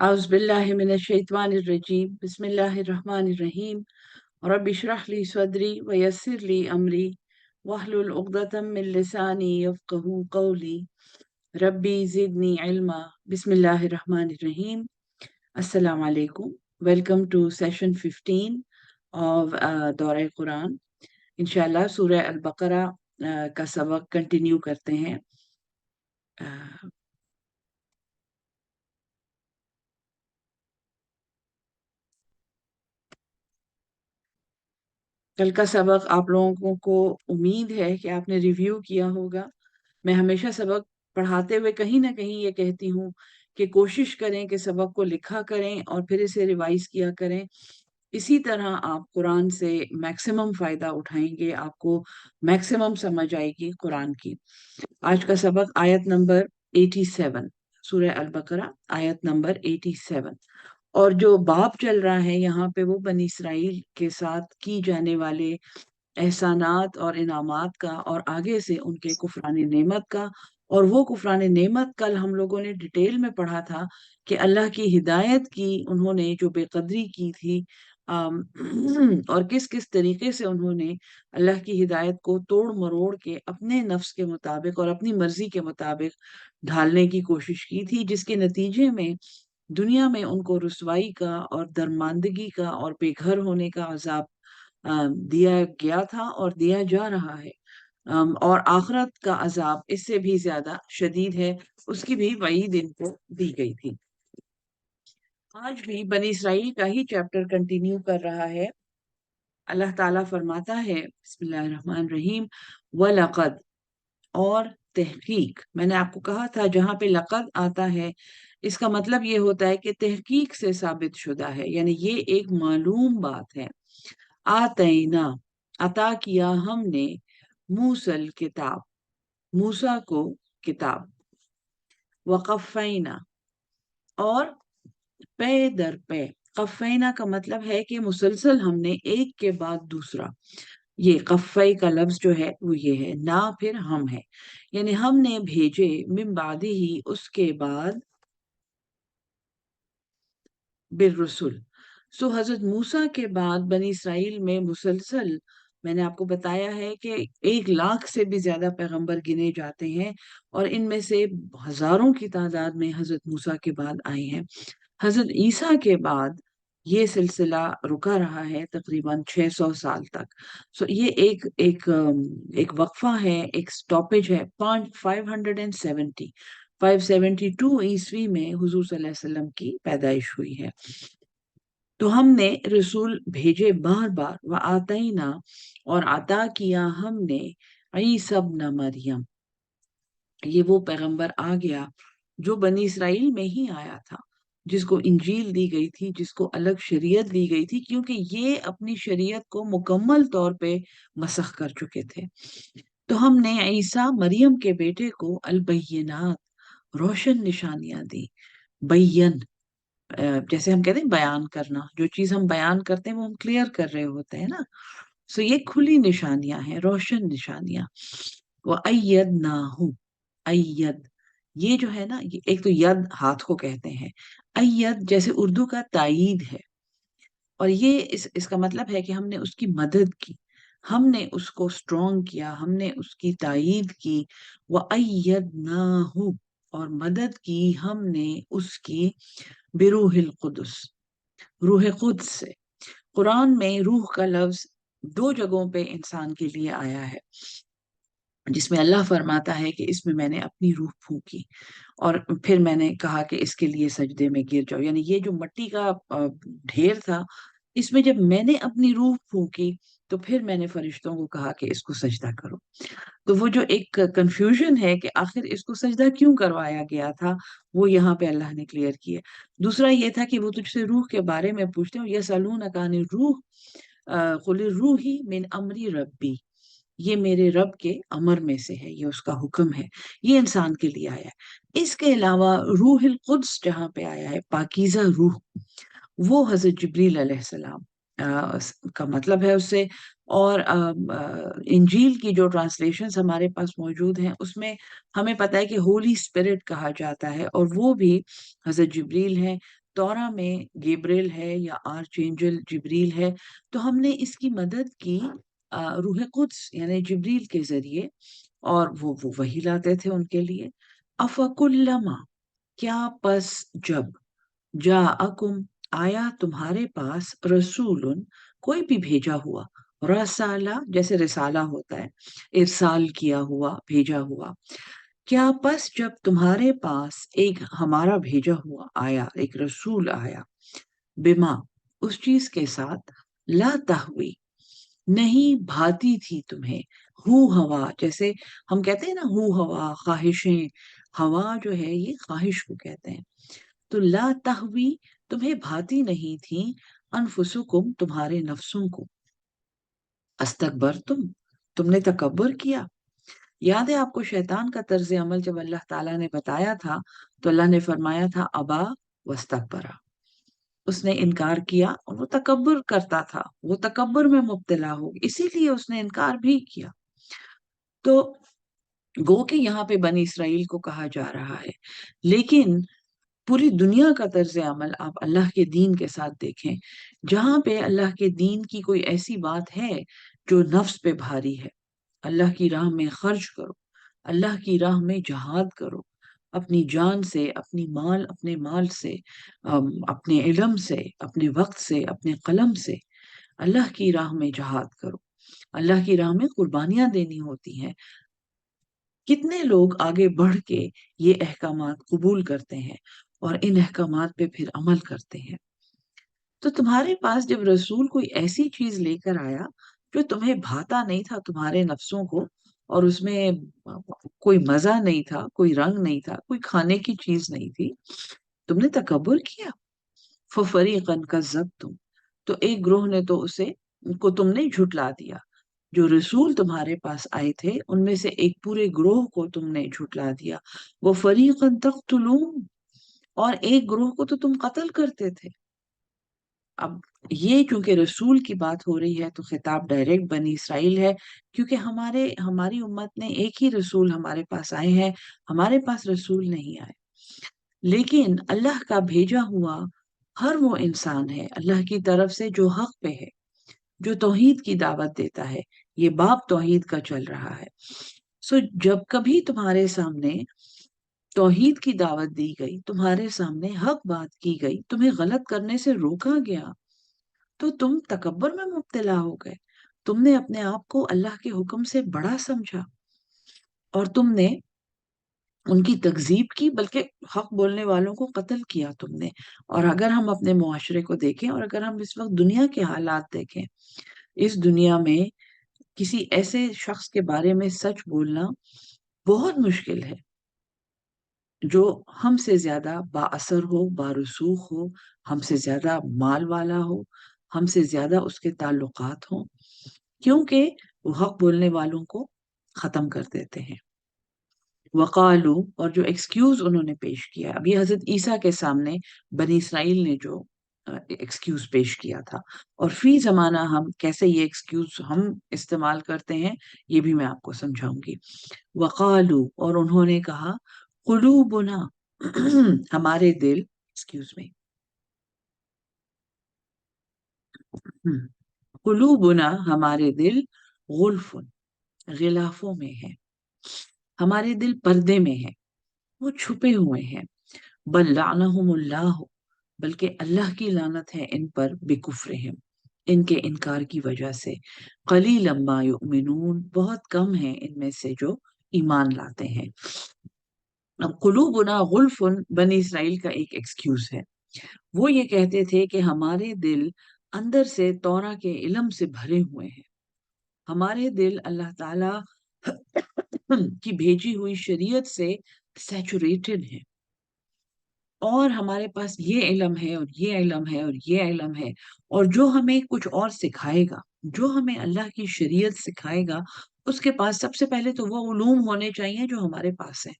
أعوذ بالله من الشيطان الرجيم بسم الله الرحمن الرحيم رب اشرح لي صدري ويسر لي أمري واحلل عقدة من لساني يفقه قولي ربي زدني علما بسم الله الرحمن الرحيم. Assalamu alaikum. Welcome to session 15 of Dora Quran. इंशाल्लाह सूरह अल-बकरा का सबक कंटिन्यू करते हैं। कल का सबक आप लोगों को उम्मीद है कि आपने रिव्यू किया होगा। मैं हमेशा सबक पढ़ाते हुए कहीं ना कहीं ये कहती हूँ कि कोशिश करें कि सबक को लिखा करें और फिर इसे रिवाइज किया करें। इसी तरह आप कुरान से मैक्सिमम फायदा उठाएंगे, आपको मैक्सिमम समझ आएगी कुरान की। आज का सबक आयत नंबर 87, सूरह अल बकरा आयत नंबर 87। और जो बाब चल रहा है यहाँ पे वो बनी इसराइल के साथ की जाने वाले एहसानात और इनामात का और आगे से उनके कुफरान नेमत का। और वो कुफरान नेमत कल हम लोगों ने डिटेल में पढ़ा था कि अल्लाह की हिदायत की उन्होंने जो बेकदरी की थी, अम, और किस किस तरीके से उन्होंने अल्लाह की हिदायत को तोड़ मरोड़ के अपने नफ्स के मुताबिक और अपनी मर्जी के मुताबिक ढालने की कोशिश की थी, जिसके नतीजे में दुनिया में उनको रुसवाई का और दर्मांदगी का और बेघर होने का अजाब दिया गया था और दिया जा रहा है। और आखिरत का अजाब इससे भी ज्यादा शदीद है, उसकी भी वईद इनको दी गई थी। आज भी बनी इसराइल का ही चैप्टर कंटिन्यू कर रहा है। अल्लाह ताला फरमाता है बिस्मिल्लाहिर्रहमानिर्रहीम वलक़द, और तहकीक। मैंने आपको कहा था जहां पे लक़द आता है इसका मतलब ये होता है कि तहकीक से साबित शुदा है, यानी ये एक मालूम बात है। आतैना, अता किया हमने, मूसल किताब, मूसा को किताब, वक़फ़ैना, और पे दर पे। कफ़ैना का मतलब है कि मुसलसल हमने एक के बाद दूसरा, ये कफ़ई का लफ्ज जो है वो ये है, ना फिर हम है, यानी हमने भेजे मिन बादी ही, उसके बाद, बिर रसूल। सो हजरत मूसा के बाद बनी इसराइल में मुसलसल, मैंने आपको बताया है कि 1 लाख से भी ज्यादा पैगंबर गिने जाते हैं और इनमें से हजारों की तादाद में हजरत मूसा के बाद आए हैं। हजरत ईसा के बाद ये सिलसिला रुका रहा है तकरीबन 600 साल तक। सो ये एक वक्फा है, एक स्टॉपेज है। 570 572 ईस्वी में हुजूर सल्लल्लाहु अलैहि वसल्लम की पैदाइश हुई है। तो हमने रसूल भेजे बार बार, व आतईना, और अता किया हमने, ईसा इब्न मरियम, ये वो पैगंबर आ गया जो बनी इसराइल में ही आया था, जिसको इंजील दी गई थी, जिसको अलग शरीयत दी गई थी, क्योंकि ये अपनी शरीयत को मुकम्मल तौर पे मसख कर चुके थे। तो हमने ईसा मरियम के बेटे को अलबय्यनात, रोशन निशानियां दी। बैयन, जैसे हम कहते हैं बयान करना, जो चीज हम बयान करते हैं वो हम क्लियर कर रहे होते हैं ना। सो ये खुली निशानियां हैं, रोशन निशानियां। वो अय्यद ना हूं, अय्यद, ये जो है ना, ये एक तो यद हाथ को कहते हैं, अय्यद जैसे उर्दू का तायीद है, और ये इसका मतलब है कि हमने उसकी मदद की, हमने उसको स्ट्रॉन्ग किया, हमने उसकी तायीद की। व अय्यदनाहु, और मदद की हमने उसकी बिरूहिल कुदस, रूह कुद्स से। कुरान में रूह का लफ्ज 2 जगहों पे इंसान के लिए आया है, जिसमें अल्लाह फरमाता है कि इसमें मैंने अपनी रूह फूंकी और फिर मैंने कहा कि इसके लिए सजदे में गिर जाओ, यानी ये जो मिट्टी का ढेर था, इसमें जब मैंने अपनी रूह फूंकी तो फिर मैंने फरिश्तों को कहा कि इसको सजदा करो। तो वो जो एक कंफ्यूजन है कि आखिर इसको सजदा क्यों करवाया गया था, वो यहाँ पे अल्लाह ने क्लियर किया। दूसरा ये था कि वो तुझसे रूह के बारे में पूछते हो, यसअलूनका अनिर रूह कुलिर रूही मिन अमरी रब्बी, ये मेरे रब के अमर में से है, ये उसका हुक्म है, ये इंसान के लिए आया है। इसके अलावा रूहिल कुद्स जहाँ पे आया है, पाकीज़ा रूह, वो हजरत जिब्रील अलैहिस्सलाम का मतलब है उससे। और इंजील की जो ट्रांसलेशंस हमारे पास मौजूद हैं उसमें हमें पता है कि होली स्पिरिट कहा जाता है, और वो भी हजरत जिब्रील हैं। तौरा में गेब्रियल है या आर्चेंजल जिब्रील है, तो हमने इसकी मदद की रूह कुद्स यानी जिब्रील के जरिए, और वो वही लाते थे उनके लिए। अफकुल्लमा, क्या पस जब, जाअकुम, आया तुम्हारे पास, रसूलुन, कोई भी भेजा हुआ, रसाला जैसे रिसाला होता है, इरसाल किया हुआ, भेजा हुआ, क्या पस जब तुम्हारे पास एक हमारा भेजा हुआ आया, एक रसूल आया, बिमा, उस चीज के साथ, ला तहवी, नहीं भाती थी तुम्हें, हु हवा, जैसे हम कहते हैं ना हु हवा, ख्वाहिशें, हवा जो है ये ख्वाहिश को कहते हैं। तो ला तहवी, तुम्हें भाती नहीं थी, अनफुसुकुम, तुम्हारे नफ्सों को, अस्तकबर तुमने तकब्बर किया। याद है आपको शैतान का तर्ज अमल जब अल्लाह ताला ने बताया था, तो अल्लाह ने फरमाया था अबा वस्तकबरा, उसने इनकार किया और वो तकब्बर करता था, वो तकब्बर में मुब्तला हो, इसीलिए उसने इनकार भी किया। तो गो के यहाँ पे बनी इसराइल को कहा जा रहा है, लेकिन पूरी दुनिया का तर्ज अमल आप अल्लाह के दीन के साथ देखें, जहां पे अल्लाह के दीन की कोई ऐसी बात है जो नफ्स पे भारी है, अल्लाह की राह में खर्च करो, अल्लाह की राह में जहाद करो, अपनी जान से, अपने माल से, अपने इल्म से, अपने वक्त से, अपने कलम से, अल्लाह की राह में जहाद करो। अल्लाह की राह में कुर्बानियां देनी होती हैं। कितने लोग आगे बढ़ के ये अहकामात कबूल करते हैं और इन अहकामात पे फिर अमल करते हैं। तो तुम्हारे पास जब रसूल कोई ऐसी चीज लेकर आया जो तुम्हें भाता नहीं था, तुम्हारे नफ्सों को, और उसमें कोई मजा नहीं था, कोई रंग नहीं था, कोई खाने की चीज नहीं थी, तुमने तकब्बुर किया। फरीकन कज़्ज़बतुम, तो एक ग्रोह ने तो उसे को तुमने झुटला दिया। जो रसूल तुम्हारे पास आए थे उनमें से एक पूरे ग्रोह को तुमने झुटला दिया। वो फरीकन तख्तुलून, और एक ग्रोह को तो तुम कत्ल करते थे। अब ये चूंकि रसूल की बात हो रही है तो खिताब डायरेक्ट बनी इसराइल है, क्योंकि हमारी उम्मत ने एक ही रसूल हमारे पास आए हैं, हमारे पास रसूल नहीं आए। लेकिन अल्लाह का भेजा हुआ हर वो इंसान है अल्लाह की तरफ से जो हक पे है, जो तौहीद की दावत देता है। ये बाब तौहीद का चल रहा है। जब कभी तुम्हारे सामने तौहीद की दावत दी गई, तुम्हारे सामने हक बात की गई, तुम्हें गलत करने से रोका गया, तो तुम तकब्बर में मुब्तला हो गए। तुमने अपने आप को अल्लाह के हुक्म से बड़ा समझा और तुमने उनकी तकजीब की, बल्कि हक बोलने वालों को कत्ल किया तुमने। और अगर हम अपने मुआशरे को देखें और अगर हम इस वक्त दुनिया के हालात देखें, इस दुनिया में किसी ऐसे शख्स के बारे में सच बोलना बहुत मुश्किल है जो हमसे ज्यादा बाअसर हो, बारसूख हो, हमसे ज्यादा माल वाला हो, हमसे ज्यादा उसके ताल्लुकात हो, क्योंकि वो हक बोलने वालों को खत्म कर देते हैं। वकालू, और जो एक्सक्यूज उन्होंने पेश किया, अभी हजरत ईसा के सामने बनी इसराइल ने जो एक्सक्यूज पेश किया था, और फी जमाना हम कैसे ये एक्सक्यूज हम इस्तेमाल करते हैं, ये भी मैं आपको समझाऊंगी। वकालू, और उन्होंने कहा, कुलूबुना, हमारे दिल, एक्सक्यूज मी, कुलूबुना, हमारे दिल, गुल्फुन, गिलाफों में है, हमारे दिल पर्दे में है, वो छुपे हुए हैं। बल लानहुमुल्लाह, बल्कि अल्लाह की लानत है इन पर, बेकुफ्रहिम, इनके इनकार की वजह से। कलीलन मा युमिनून, बहुत कम है इनमें से जो ईमान लाते हैं। अब कुलूबुना गुल्फुन बनी इसराइल का एक एक्सक्यूज है। वो ये कहते थे कि हमारे दिल अंदर से तौरा के इल्म से भरे हुए हैं, हमारे दिल अल्लाह ताला की भेजी हुई शरीयत से सैचुरेटेड है, और हमारे पास ये इल्म है और ये इल्म है और ये इल्म है, और जो हमें कुछ और सिखाएगा, जो हमें अल्लाह की शरीयत सिखाएगा, उसके पास सबसे पहले तो वो उलूम होने चाहिए जो हमारे पास है।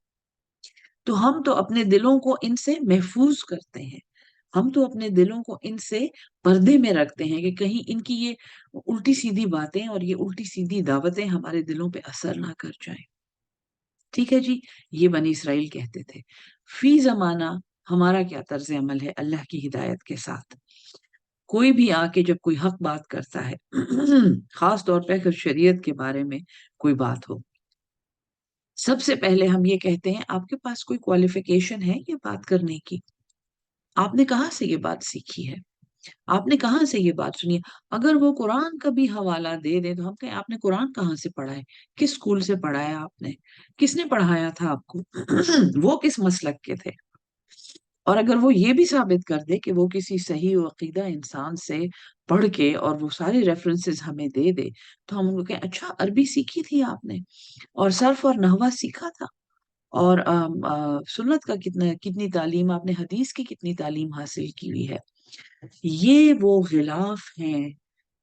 तो हम तो अपने दिलों को इनसे महफूज करते हैं, हम तो अपने दिलों को इनसे पर्दे में रखते हैं कि कहीं इनकी ये उल्टी सीधी बातें और ये उल्टी सीधी दावतें हमारे दिलों पे असर ना कर जाएं। ठीक है जी, ये बनी इसराइल कहते थे। फी जमाना, ہمارا کیا طرز عمل ہے اللہ کی ہدایت کے ساتھ؟ کوئی بھی آکے جب کوئی حق بات کرتا ہے خاص طور پہ اگر شریعت کے بارے میں کوئی بات ہو، سب سے پہلے ہم یہ کہتے ہیں آپ کے پاس کوئی کوالیفیکیشن ہے یہ بات کرنے کی؟ آپ نے کہاں سے یہ بات سیکھی ہے؟ آپ نے کہاں سے یہ بات سنی ہے؟ اگر وہ قرآن کا بھی حوالہ دے دیں تو ہم کہیں آپ نے قرآن کہاں سے پڑھا ہے؟ کس اسکول سے پڑھا ہے آپ نے؟ کس نے پڑھایا تھا آپ کو؟ وہ کس مسلک کے تھے؟ اور اگر وہ یہ بھی ثابت کر دے کہ وہ کسی صحیح و عقیدہ انسان سے پڑھ کے اور وہ سارے ریفرنسز ہمیں دے دے، تو ہم ان کو کہیں اچھا عربی سیکھی تھی آپ نے، اور صرف اور نحوہ سیکھا تھا، اور سنت کا کتنی تعلیم آپ نے، حدیث کی کتنی تعلیم حاصل کی ہوئی ہے؟ یہ وہ غلاف ہیں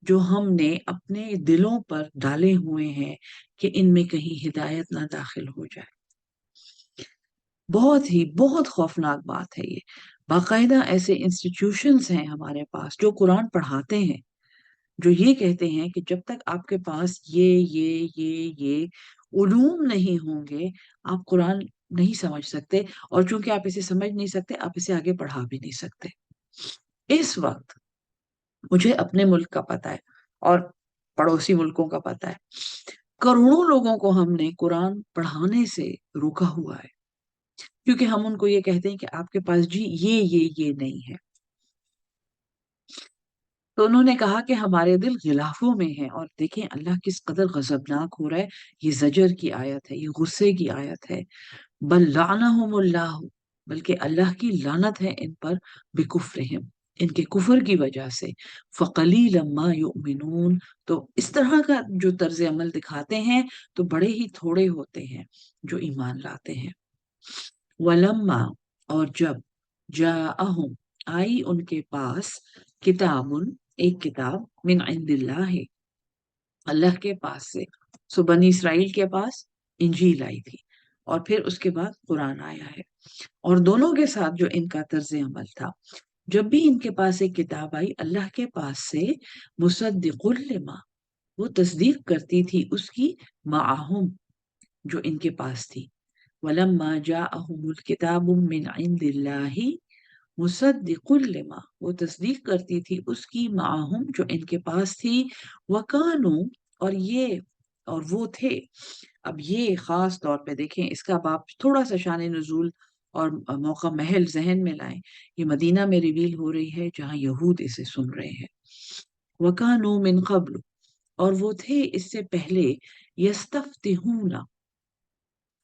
جو ہم نے اپنے دلوں پر ڈالے ہوئے ہیں کہ ان میں کہیں ہدایت نہ داخل ہو جائے۔ بہت خوفناک بات ہے یہ۔ باقاعدہ ایسے انسٹیٹیوشنز ہیں ہمارے پاس جو قرآن پڑھاتے ہیں، جو یہ کہتے ہیں کہ جب تک آپ کے پاس یہ علوم نہیں ہوں گے آپ قرآن نہیں سمجھ سکتے، اور چونکہ آپ اسے سمجھ نہیں سکتے آپ اسے آگے پڑھا بھی نہیں سکتے۔ اس وقت مجھے اپنے ملک کا پتہ ہے اور پڑوسی ملکوں کا پتہ ہے، کروڑوں لوگوں کو ہم نے قرآن پڑھانے سے روکا ہوا ہے، کیونکہ ہم ان کو یہ کہتے ہیں کہ آپ کے پاس جی یہ نہیں ہے۔ تو انہوں نے کہا کہ ہمارے دل غلافوں میں ہیں، اور دیکھیں اللہ کس قدر غضبناک ہو رہا ہے۔ یہ زجر کی آیت ہے، یہ غصے کی آیت ہے۔ بل لعنہم اللہ، بلکہ اللہ کی لعنت ہے ان پر، بکفرہم، ان کے کفر کی وجہ سے، فقلیلا ما یؤمنون، تو اس طرح کا جو طرز عمل دکھاتے ہیں تو بڑے ہی تھوڑے ہوتے ہیں جو ایمان لاتے ہیں۔ ولما، اور جب، جاءہم، آئی ان کے پاس، کتاب، ایک کتاب، من عند اللہ، اللہ کے پاس سے، سو بنی اسرائیل کے پاس انجیل آئی تھی، اور پھر اس کے بعد قرآن آیا ہے، اور دونوں کے ساتھ جو ان کا طرز عمل تھا، جب بھی ان کے پاس ایک کتاب آئی اللہ کے پاس سے، مصدق لما، وہ تصدیق کرتی تھی اس کی، معہم، جو ان کے پاس تھی، ولما جاءہم الکتاب من عند اللہ، مصدق لما، وہ تصدیق کرتی تھی اس کی، معہم، جو ان کے پاس تھی، وکانو، اور وہ تھے۔ اب یہ خاص طور پہ دیکھیں، اس کا باب تھوڑا سا شان نزول اور موقع محل ذہن میں لائیں، یہ مدینہ میں ریویل ہو رہی ہے جہاں یہود اسے سن رہے ہیں۔ وکانو من قبل، اور وہ تھے اس سے پہلے، یستفتحون،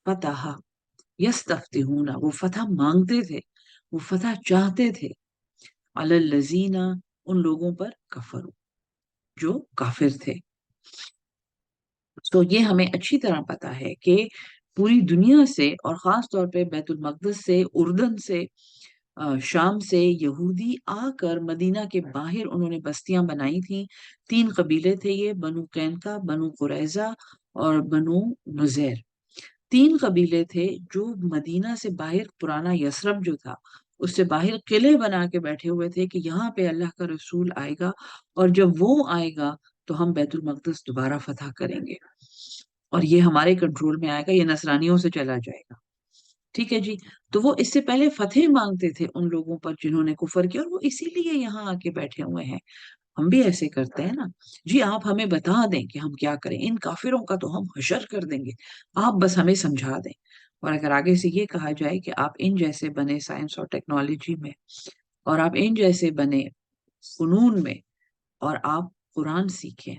فتح، یستفتحون، وہ فتح مانگتے تھے، وہ فتح چاہتے تھے، علی الذین، ان لوگوں پر، کفروا، جو کافر تھے۔ تو یہ ہمیں اچھی طرح پتا ہے کہ پوری دنیا سے، اور خاص طور پہ بیت المقدس سے، اردن سے، شام سے یہودی آ کر مدینہ کے باہر انہوں نے بستیاں بنائی تھیں۔ 3 قبیلے تھے یہ، بنو قینقاع، بنو قریظہ اور بنو نذیر۔ 3 قبیلے تھے جو مدینہ سے باہر، پرانا یثرب جو تھا اس سے باہر قلعے بنا کے بیٹھے ہوئے تھے کہ یہاں پہ اللہ کا رسول آئے گا، اور جب وہ آئے گا تو ہم بیت المقدس دوبارہ فتح کریں گے، اور یہ ہمارے کنٹرول میں آئے گا، یہ نصرانیوں سے چلا جائے گا۔ ٹھیک ہے جی، تو وہ اس سے پہلے فتح مانگتے تھے ان لوگوں پر جنہوں نے کفر کیا، اور وہ اسی لیے یہاں آ کے بیٹھے ہوئے ہیں۔ ہم بھی ایسے کرتے ہیں نا، جی آپ ہمیں بتا دیں کہ ہم کیا کریں، ان کافروں کا تو ہم حشر کر دیں گے، آپ بس ہمیں سمجھا دیں۔ اور اگر آگے سے یہ کہا جائے کہ آپ ان جیسے بنے سائنس اور ٹیکنالوجی میں، اور آپ ان جیسے بنے فنون میں، اور آپ قرآن سیکھیں،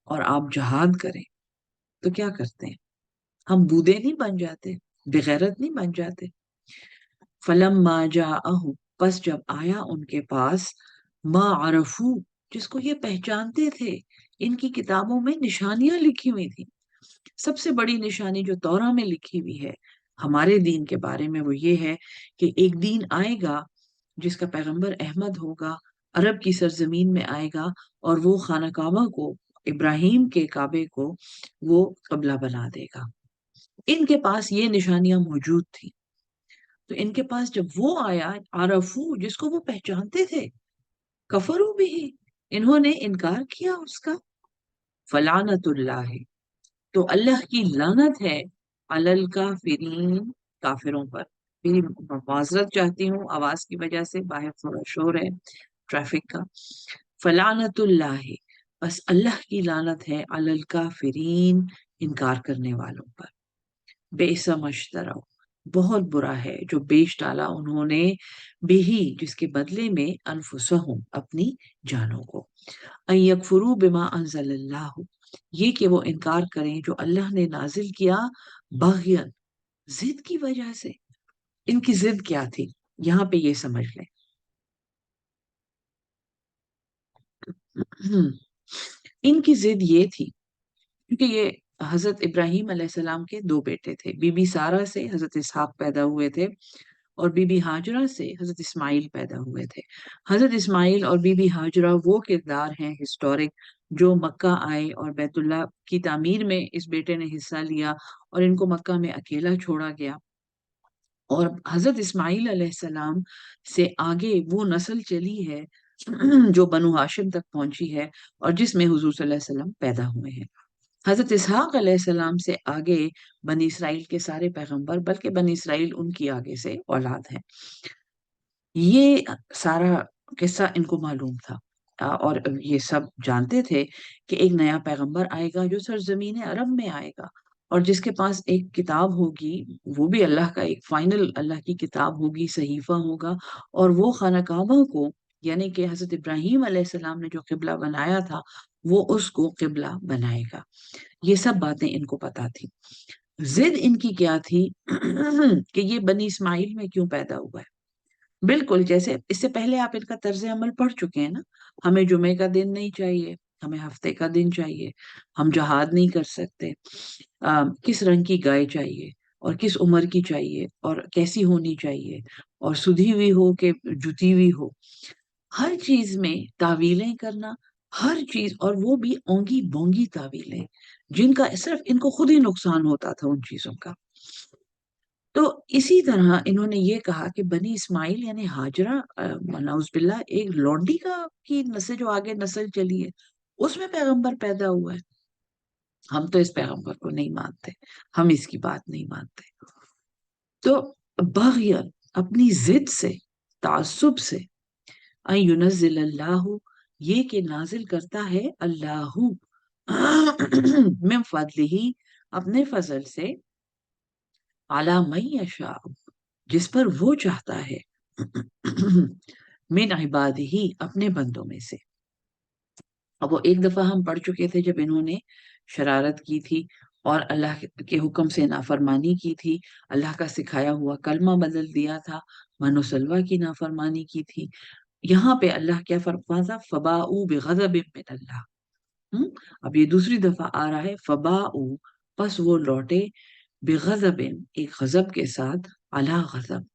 اور آپ جہاد کریں، تو کیا کرتے ہیں؟ ہم بودے نہیں بن جاتے، بغیرت نہیں بن جاتے۔ فلما جاءہم، پس جب آیا ان کے پاس، ما عرفو، جس کو یہ پہچانتے تھے، ان کی کتابوں میں نشانیاں لکھی ہوئی تھی۔ سب سے بڑی نشانی جو تورا میں لکھی ہوئی ہے ہمارے دین کے بارے میں، وہ یہ ہے کہ ایک دین آئے گا جس کا پیغمبر احمد ہوگا، عرب کی سرزمین میں آئے گا، اور وہ خانہ کعبہ کو، ابراہیم کے کعبے کو وہ قبلہ بنا دے گا۔ ان کے پاس یہ نشانیاں موجود تھیں، تو ان کے پاس جب وہ آیا، عرفو، جس کو وہ پہچانتے تھے، کفروا بھی، انہوں نے انکار کیا اس کا، فلعنت اللہ، تو اللہ کی لعنت ہے، علی الکافرین، کافروں پر۔ मेरी माजरत चाहती हूँ, आवाज की वजह से बाहर थोड़ा शोर है ट्रैफिक का। फलानतुल्लाह, बस अल्लाह की लानत है, अलल काफिरीन, इनकार करने वालों पर। बेसमझतरा, बहुत बुरा है जो बेच डाला उन्होंने, बेही, जिसके बदले में, अनफुसहुम, अपनी जानों को। अन यकफुरू बिमा अंजलल्लाहु, ये कि वो इनकार करें जो अल्लाह ने नाजिल किया, बग़यन, जिद की वजह से। इनकी जिद क्या थी, यहाँ पे ये समझ लें। इनकी जिद ये थी, क्योंकि ये हजरत इब्राहिम अलैहिस्सलाम के दो बेटे थे। बीबी सारा से हजरत इसहाक पैदा हुए थे, और बीबी हाजरा से हजरत इस्माइल पैदा हुए थे। हजरत इस्माइल और बीबी हाजरा वो किरदार हैं हिस्टोरिक, जो मक्का आए और बैतुल्लाह की तामीर में इस बेटे ने हिस्सा लिया, और इनको मक्का में अकेला छोड़ा गया। और हजरत इस्माइल अलैहिस्सलाम से आगे वो नस्ल चली है जो बनु हाशिम तक पहुंची है, और जिसमें हुजूर सल्लल्लाहु अलैहि वसल्लम पैदा हुए हैं। हजरत इसहाक अलैहिस्सलाम से आगे बनी इसराइल के सारे पैगंबर, बल्कि बनी इसराइल उनकी आगे से औलाद है। ये सारा किस्सा इनको मालूम था। और ये सब जानते थे कि एक नया पैगंबर आएगा जो सरजमीन अरब में आएगा, और जिसके पास एक किताब होगी, वो भी अल्लाह का एक फाइनल अल्लाह की किताब होगी, सहीफा होगा, और वो खाना काबा को, यानी कि हजरत इब्राहिम अलैहिस्सलाम ने जो किबला बनाया था, वो उसको किबला बनाएगा। ये सब बातें इनको पता थी। जिद इनकी क्या थी कि ये बनी इस्माइल में क्यों पैदा हुआ है। बिल्कुल, जैसे इससे पहले आप इनका तर्ज अमल पढ़ चुके हैं ना। हमें जुमे का दिन नहीं चाहिए, हमें हफ्ते का दिन चाहिए, हम जहाद नहीं कर सकते, किस रंग की गाय चाहिए, और किस उम्र की चाहिए, और कैसी होनी चाहिए, और सुधी हुई हो कि जुती हुई हो, हर चीज में तावीलें करना, हर चीज, और वो भी ओंगी बोंगी तावीलें, जिनका सिर्फ इनको खुद ही नुकसान होता था उन चीजों का। तो इसी तरह इन्होंने ये कहा कि बनी इस्माइल यानी हाजरा, नऊजुबिल्लाह, एक लौंडी का की नस्ल, जो आगे नस्ल चली है, उसमें पैगंबर पैदा हुआ है। हम तो इस पैगंबर को नहीं मानते, हम इसकी बात नहीं मानते। तो बग़यन, अपनी जिद से, तासुब से, अन युनज़्ज़िलल्लाहु, ये कि नाजिल करता है अल्लाहु मिन फज़लिही, अपने फजल से, अला मन यशा, जिस पर वो चाहता है, मिन इबादिही, अपने बंदों में से। अब वो एक दफा हम पढ़ चुके थे जब इन्होंने शरारत की थी और अल्लाह के हुक्म से नाफरमानी की थी, अल्लाह का सिखाया हुआ कलमा बदल दिया था, मनो सलवा की नाफरमानी की थी। यहाँ पे अल्लाह क्या फरमाता, फबाऊ बिगज़बिन मिन अल्लाह। अब ये दूसरी दफा आ रहा है, फबाऊ, बस वो लौटे, बेगज़बिन, एक गजब के साथ, अला गजब,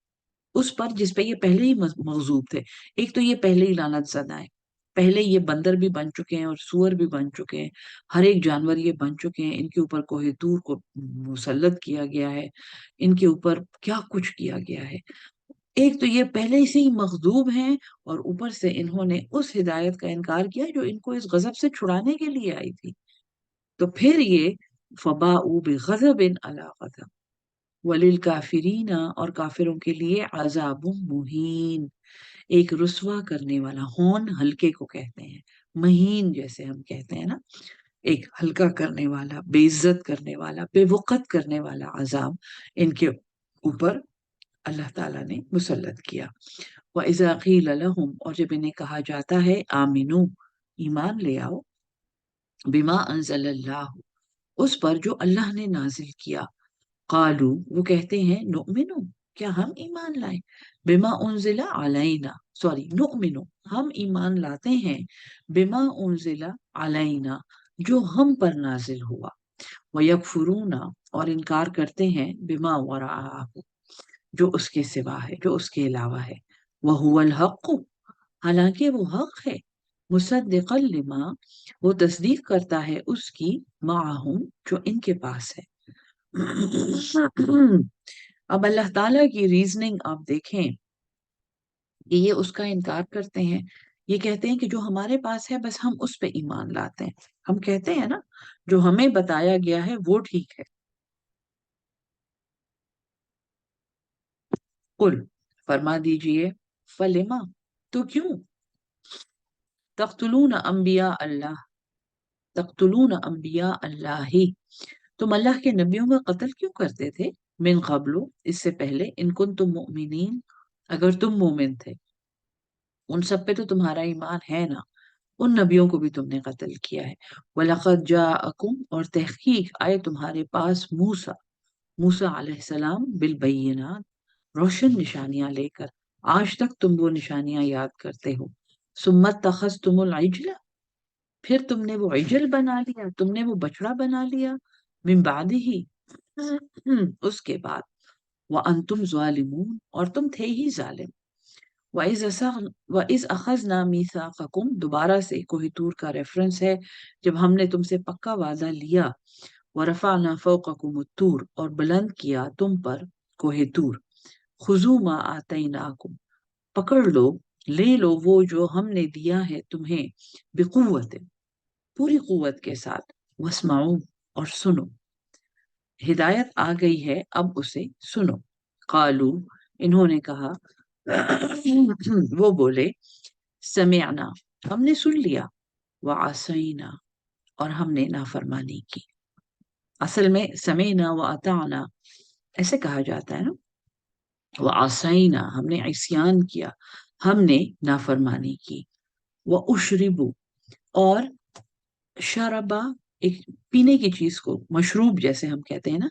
उस पर जिस पे ये पहले ही मगजूब थे। एक तो ये पहले ही लानत ज़दा है, पहले ये बंदर भी बन चुके हैं और सूअर भी बन चुके हैं, हर एक जानवर ये बन चुके हैं, इनके ऊपर कोहे तूर को मुसल्लत किया गया है, इनके ऊपर क्या कुछ किया गया है। एक तो ये पहले से ही मखदूब हैं, और ऊपर से इन्होंने उस हिदायत का इनकार किया जो इनको इस गजब से छुड़ाने के लिए आई थी। तो फिर ये फबाऊ बिगज़बिन अला गज़ब, वलिल काफिरीना, और काफिरों के लिए अजाबुम मुहीन, एक रुसवा करने वाला, होन हल्के को कहते हैं, महीन जैसे हम कहते हैं ना, एक हल्का करने वाला, बेइज्जत करने वाला, बेवकत करने वाला अजाब इनके ऊपर अल्लाह ताला ने मुसल्लत किया। व इज़ा क़ील लहुम, और जब इन्हें कहा जाता है, आमिनू, ईमान ले आओ, बिमा अंज़लल्लाह, उस पर जो अल्लाह ने नाजिल किया, कालू, वो कहते हैं, नुमिनु, क्या हम ईमान लाएं, बिमा उनजिला अलैना, सॉरी, नुमिनु, हम ईमान लाते हैं, बिमा उनजिला अलैना, जो हम पर नाजिल हुआ, व यकफुरूना, और इनकार करते हैं, बिमा वराअहु, जो उसके सिवा है, जो उसके अलावा है, वह हुवल हक़, हालांकि वो हक है, मुसद्दिक़न लिमा, वो तस्दीक करता है उसकी, माअहुम, जो इनके पास है। अब अल्लाह ताला की रीजनिंग आप देखें कि ये उसका इनकार करते हैं। ये कहते हैं कि जो हमारे पास है बस हम उस पे ईमान लाते हैं। हम कहते हैं ना, जो हमें बताया गया है वो ठीक है। कुल, फरमा दीजिए, फलिमा, तो क्यों, तख्तुलून अंबिया अल्लाह, तख्तुलून अंबिया अल्लाह ही, तुम अल्लाह के नबियों का कत्ल क्यों करते थे, मिन क़ब्लु, इससे पहले, इन कुंतुम मुमिनीन, अगर तुम मोमिन थे। उन सब पे तो तुम्हारा ईमान है ना, उन नबियों को भी तुमने कत्ल किया है। वलक़द जाअकुम, और तहकीक आए तुम्हारे पास, मूसा, मूसा अलैहिस्सलाम, बिल बय्यिनात, रोशन निशानियां लेकर। आज तक तुम वो निशानियां याद करते हो। सुम्मत तखस्तुमुल इजला, फिर तुमने वो इजल बना लिया, तुमने वो बछड़ा बना लिया, मिन बादिही, उसके बाद, व अंतुम ज़ालिमून, और तुम थे ही जालिम। वइज़ अखज़ना मीसाक़कुम, दोबारा से कोहितूर का रेफरेंस है, जब हमने तुमसे पक्का वादा लिया। व रफ़अना फ़ौक़कुम तूर, और बुलंद किया तुम पर कोहितूर। खुज़ू मा आतैनाकुम, पकड़ लो, ले लो वो जो हमने दिया है तुम्हें, बिकुव्वत, पूरी कुव्वत के साथ, वस्माऊ, और सुनो, हिदायत आ गई है अब उसे सुनो। कालू, इन्होंने कहा, वो बोले, समिअना, हमने सुन लिया, व असैना, और हमने नाफरमानी की। असल में समीना व अताना ऐसे कहा जाता है ना, व असैना, हमने इस्यान किया, हमने नाफरमानी की। व उशरिबू, और शराबा, एक पीने की चीज को मशरूब जैसे हम कहते हैं ना,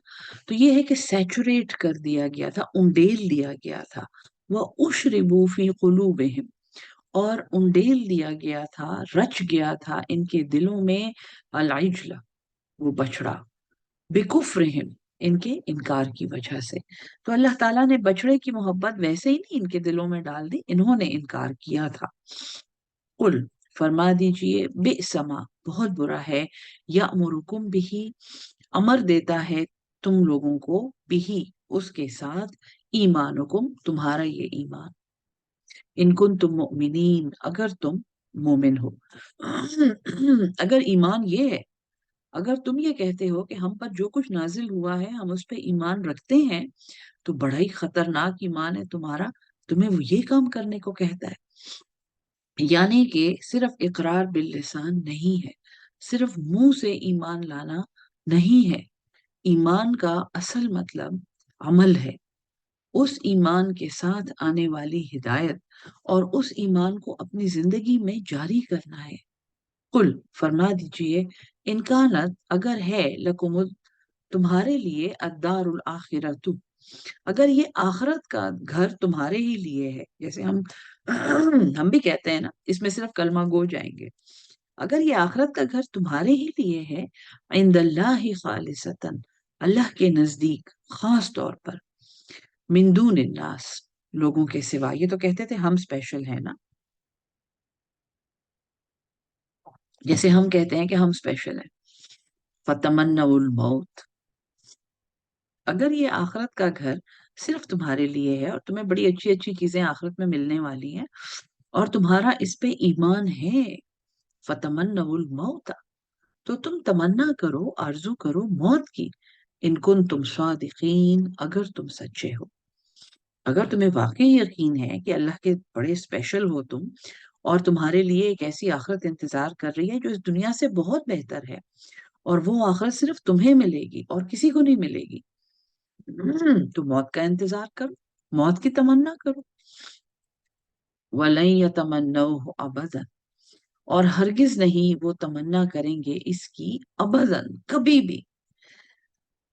तो ये है कि सैचुरेट कर दिया गया था, उंडेल दिया गया था। वह उशरिबू फी कुलूबिहिम, और उंडेल दिया गया था, रच गया था इनके दिलों में, अल इजला, वो बछड़ा, बेकुफ्रिहिम, इनके इनकार की वजह से। तो अल्लाह ताला ने बछड़े की मोहब्बत वैसे ही नहीं इनके दिलों में डाल दी, इन्होंने इनकार किया था। कुल, फरमा दीजिए, बेसमा, बहुत बुरा है, या अमुरुकुम बिही, अमर देता है तुम लोगों को, बिही, उसके साथ, ईमानुकुम, तुम्हारा ये ईमान, इनकुन तुम मुमिनीन, अगर तुम मोमिन हो। अगर ईमान ये है, अगर तुम ये कहते हो कि हम पर जो कुछ नाजिल हुआ है हम उस पे ईमान रखते हैं, तो बड़ा ही खतरनाक ईमान है तुम्हारा, तुम्हें वो ये काम करने को कहता है। यानी कि सिर्फ इकरार बिल लिसान नहीं है, सिर्फ मुंह से ईमान लाना नहीं है। ईमान का असल मतलब अमल है, उस ईमान के साथ आने वाली हिदायत, और उस ईमान को अपनी जिंदगी में जारी करना है। कुल, फरमा दीजिए, इनकानत, अगर है, लकुमुल, तुम्हारे लिए, अद्दारुल आखिरतु, अगर ये आखिरत का घर तुम्हारे ही लिए है, जैसे हम हम भी कहते हैं ना, इसमें सिर्फ कलमा गो जाएंगे, अगर ये आखिरत का घर तुम्हारे ही लिए है, इंदल्लाहि खालिसतन, अल्लाह के नजदीक खास तौर पर, मिन दूनिन नास, लोगों के सिवा, ये तो कहते थे हम स्पेशल है ना, जैसे हम कहते हैं कि हम स्पेशल हैं, फतमन्नउल मौत, अगर ये आखिरत का घर सिर्फ तुम्हारे लिए है और तुम्हें बड़ी अच्छी अच्छी चीजें आखिरत में मिलने वाली हैं, और तुम्हारा इस पे ईमान है, फतमन्नउल मौत, तो तुम तमन्ना करो, आरजू करो मौत की, इनकुन तुम सादिकीन, अगर तुम सच्चे हो, अगर तुम्हें वाकई यकीन है कि अल्लाह के बड़े स्पेशल हो तुम, और तुम्हारे लिए एक ऐसी आखिरत इंतजार कर रही है जो इस दुनिया से बहुत बेहतर है, और वो आखिरत सिर्फ तुम्हें मिलेगी और किसी को नहीं मिलेगी, तो मौत का इंतजार करो, मौत की तमन्ना करो। वलन यतमन्नहु अबदन, और हरगिज नहीं वो तमन्ना करेंगे इसकी, अबदन, कभी भी।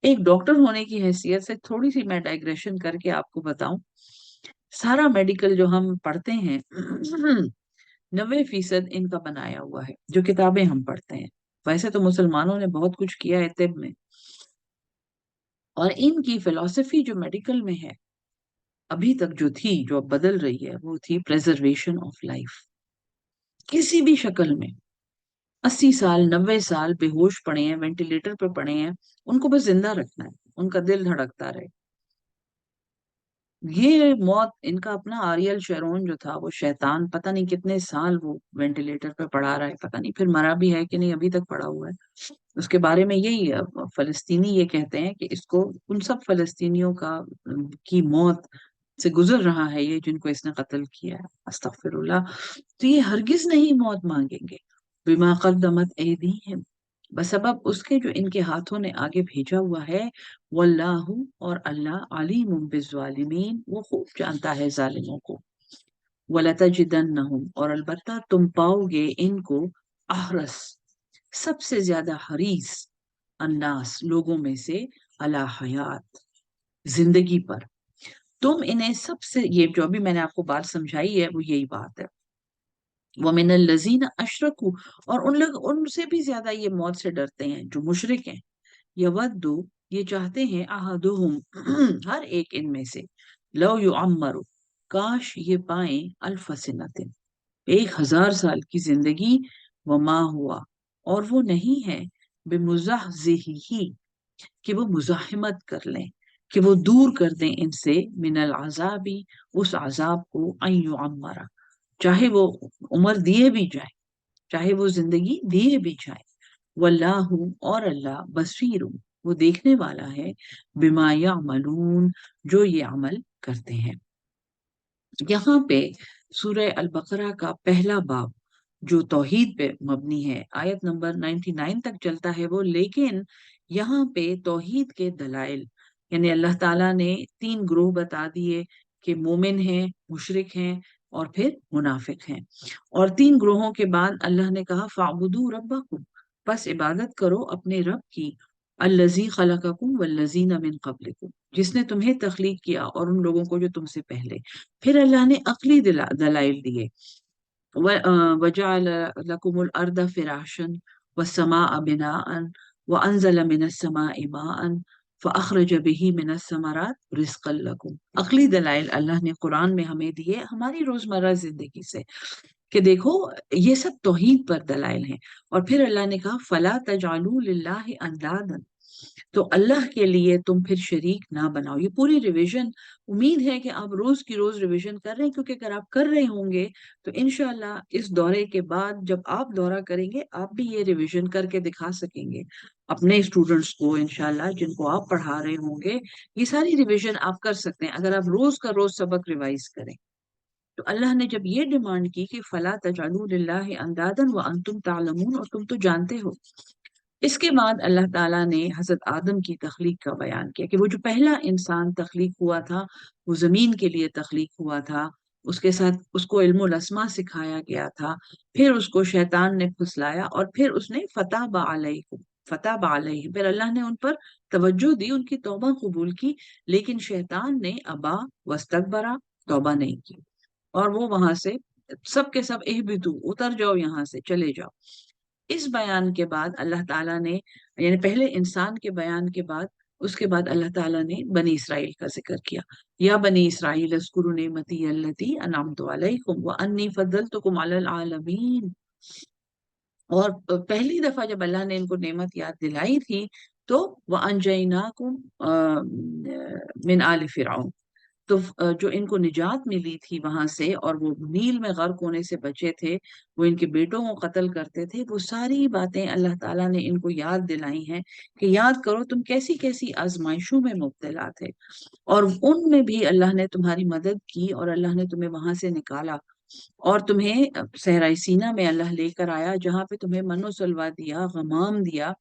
एक डॉक्टर होने की हैसियत से थोड़ी सी मैं डाइग्रेशन करके आपको बताऊं, सारा मेडिकल जो हम पढ़ते हैं, 90% इनका बनाया हुआ है, जो किताबें हम पढ़ते हैं। वैसे तो मुसलमानों ने बहुत कुछ किया है तिब में, और इनकी फिलॉसफी जो मेडिकल में है अभी तक जो थी, जो अब बदल रही है, वो थी प्रेजर्वेशन ऑफ लाइफ, किसी भी शक्ल में। 80 साल 90 साल बेहोश पड़े हैं, वेंटिलेटर पर पड़े हैं, उनको बस जिंदा रखना है, उनका दिल धड़कता रहे। ये मौत, इनका अपना आरियल शेरोन जो था, वो शैतान, पता नहीं कितने साल वो वेंटिलेटर पे पड़ा रहा है, पता नहीं फिर मरा भी है कि नहीं, अभी तक पड़ा हुआ है। उसके बारे में यही फलस्तीनी ये कहते हैं कि इसको, उन सब फलस्तीनियों का की मौत से गुजर रहा है ये जिनको इसने कत्ल किया है, अस्तगफिरुल्लाह, तो ये हरगिज नहीं मौत मांगेंगे। बिमा कद्दमत ऐदीहिम, बसबब उसके जो इनके हाथों ने आगे भेजा हुआ है। वल्लाहु, और अल्लाह, अलीमुम बिज़्ज़ालिमीन, वो खूब जानता है जालिमों को। वलतजिदन्नहुम, और अलबत्ता तुम पाओगे इनको, अहरस, सबसे ज्यादा हरीस, अन्नास, लोगों में से, अला हयात, जिंदगी पर। तुम इन्हें सबसे, ये जो अभी मैंने आपको बात समझाई है वो यही बात है। वो मिनल लजीना अशरकू, और उन लोग, उनसे भी ज्यादा ये मौत से डरते हैं जो मुशरिक हैं। यवद्दु, ये चाहते हैं, अहदुहुम, हर एक इनमें से, लव युअम्मरु, काश ये पाए, अल्फ सिनतिन, 1000 साल की जिंदगी, वमा हुआ, और वो नहीं है, बेमुज़हज़िही, कि वो मुजाहिमत कर लें, कि वो दूर कर दें इनसे, मिनल अजाबी, उस अजाब को, अन युअम्मरा, चाहे वो उम्र दिए भी जाए, चाहे वो जिंदगी दिए भी जाए। वल्लाहु, और अल्लाह, बसीर, वो देखने वाला है, बिमा यामलून, जो ये अमल करते हैं। यहाँ पे सूरह अल बकरा का पहला बाब जो तौहीद पे मबनी है, आयत नंबर 99 तक चलता है वो, लेकिन यहाँ पे तौहीद के दलाइल, यानी अल्लाह ताला ने 3 ग्रोह बता दिए कि मोमिन हैं, मुशरिक हैं, और फिर मुनाफिक हैं। और 3 ग्रोहों के बाद अल्लाह ने कहा, फाबुदू रब्बकुम, बस इबादत करो अपने रब की, अल्लज़ी खलक़कुम वल्लज़ीना मिन क़ब्लिकुम, जिसने तुम्हें तख्लीक किया और उन लोगों को जो तुमसे पहले। फिर अल्लाह ने अक्ली दलाइल दिए, वजअल लकुमुल अर्द फिराशन वस्समाअ बिनाअन व अंज़ल मिनस समाइ माअन फअखरज बिही मिनस समरात रिज़्क़न लकुम। अक्ली दलाइल अल्लाह ने कुरान में हमें दिए हमारी रोजमर्रा जिंदगी से, कि देखो ये सब तौहीद पर दलाइल हैं। और फिर अल्लाह ने कहा, फला तजालू लिल्लाहि अंदादन, तो अल्लाह के लिए तुम फिर शरीक ना बनाओ। ये पूरी रिवीजन, उम्मीद है कि आप रोज की रोज रिवीजन कर रहे हैं, क्योंकि अगर आप कर रहे होंगे तो इंशाल्लाह इस दौरे के बाद जब आप दौरा करेंगे आप भी ये रिवीजन करके दिखा सकेंगे अपने स्टूडेंट्स को, इंशाल्लाह जिनको आप पढ़ा रहे होंगे। ये सारी रिवीजन आप कर सकते हैं अगर आप रोज का रोज सबक रिवाइज करें। तो अल्लाह ने जब ये डिमांड की कि फला तजालू लिल्लाहि अंदादन व अंतुम तालमून, और तुम तो जानते हो, इसके बाद अल्लाह ताला ने हजरत आदम की तख्लीक का बयान किया कि वो जो पहला इंसान तख्लीक हुआ था वो जमीन के लिए तख्लीक हुआ था। उसके साथ उसको इल्मुल अस्मा सिखाया गया था, फिर उसको शैतान ने फुसलाया, और फिर उसने फतह अलैहि, फिर अल्लाह ने उन पर तवज्जो दी, उनकी तौबा कबूल की, लेकिन शैतान ने अबा वस्तकबरा, तौबा नहीं की, और वो वहां से सब के सब, इहबितू, उतर जाओ, यहाँ से चले जाओ। इस बयान के बाद अल्लाह ताला ने, यानी पहले इंसान के बयान के बाद, उसके बाद अल्लाह ताला ने बनी इसराइल का जिक्र किया। या बनी इसराइल अज़्कुरू निअमती अल्लती अनअमतु अलैकुम व अन्नी फद्दलतुकुम अलल आलमीन। और पहली दफा जब अल्लाह ने इनको नेमत याद दिलाई थी, तो व अनजैनाकुम मिन आल फिरऔन, तो जो इनको निजात मिली थी वहां से, और वो नील में गर्क होने से बचे थे, वो इनके बेटों को कत्ल करते थे, वो सारी बातें अल्लाह ताला ने इनको याद दिलाई हैं कि याद करो तुम कैसी कैसी आजमाइशों में मुब्तला थे, और उनमें भी अल्लाह ने तुम्हारी मदद की, और अल्लाह ने तुम्हें वहां से निकाला, और तुम्हें सहराई सीना में अल्लाह लेकर आया, जहाँ पे तुम्हें मनो सलवा दिया, गमाम दिया।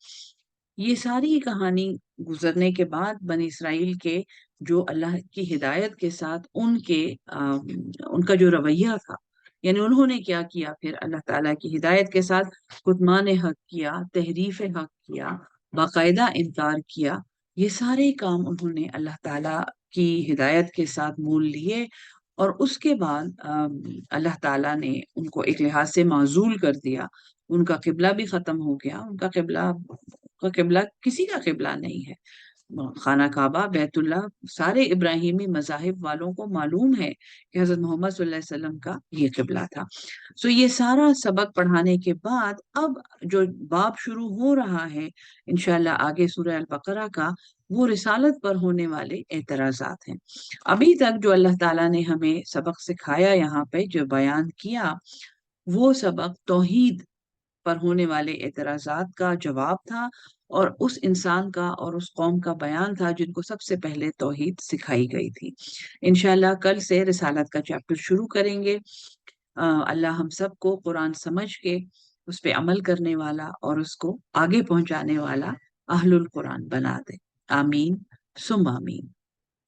ये सारी कहानी गुजरने के बाद बनी इसराइल के, जो अल्लाह की हिदायत के साथ उनका जो रवैया था, यानी उन्होंने क्या किया, फिर अल्लाह ताला की हिदायत के साथ कुतमान हक किया, तहरीफ हक किया, बाकायदा इनकार किया, ये सारे काम उन्होंने अल्लाह ताला की हिदायत के साथ मोल लिए। और उसके बाद अल्लाह ताला ने उनको एक लिहाज से माजूल कर दिया, उनका किबला भी खत्म हो गया, उनका किबला किसी का किबला नहीं है। खाना काबा, बैतुल्ला, सारे इब्राहिमी मजाहिब वालों को मालूम है कि हजरत मोहम्मद सल्लल्लाहु अलैहि वसल्लम का ये किबला था। सो ये सारा सबक पढ़ाने के बाद अब जो बाब शुरू हो रहा है इंशाल्लाह आगे सूरह अल बकरा का, वो रिसालत पर होने वाले एतराजात हैं। अभी तक जो अल्लाह ताला ने हमें सबक सिखाया, यहाँ पे जो बयान किया, वो सबक तौहीद पर होने वाले एतराजात का जवाब था, اور اس انسان کا اور اس قوم کا بیان تھا جن کو سب سے پہلے توحید سکھائی گئی تھی۔ انشاءاللہ کل سے رسالت کا چیپٹر شروع کریں گے۔ اللہ ہم سب کو قرآن سمجھ کے اس پہ عمل کرنے والا اور اس کو آگے پہنچانے والا اہل القرآن بنا دے۔ آمین ثم آمین۔